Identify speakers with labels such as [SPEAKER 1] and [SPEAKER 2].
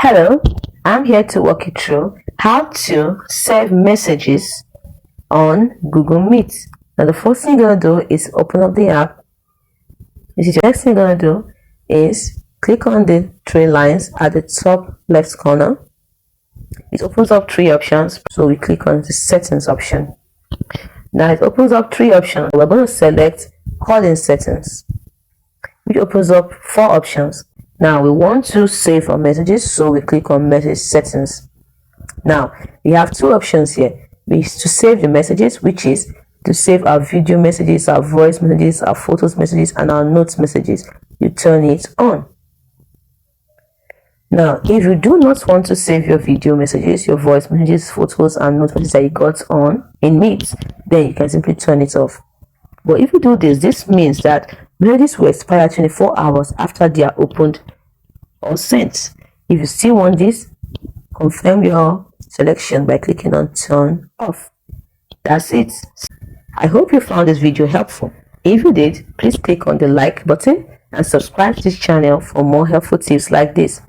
[SPEAKER 1] Hello, I'm here to walk you through how to save messages on Google Meet. Now the first thing you're going to do is open up the app. The next thing you're going to do is click on the three lines at the top left corner. It opens up three options, so we click on the settings option. Now it opens up three options. We're going to select calling settings, which opens up four options. Now we want to save our messages, so we click on message settings. Now we have two options here. We to save the messages, which is to save our video messages, our voice messages, our photos messages, and our notes messages. You turn it on. Now if you do not want to save your video messages, your voice messages, photos, and notes messages that you got on in Meet, then you can simply turn it off. But if you do this means that messages will expire 24 hours after they are opened or sent. If you still want this, confirm your selection by clicking on turn off. That's it. I hope you found this video helpful. If you did, please click on the like button and subscribe to this channel for more helpful tips like this.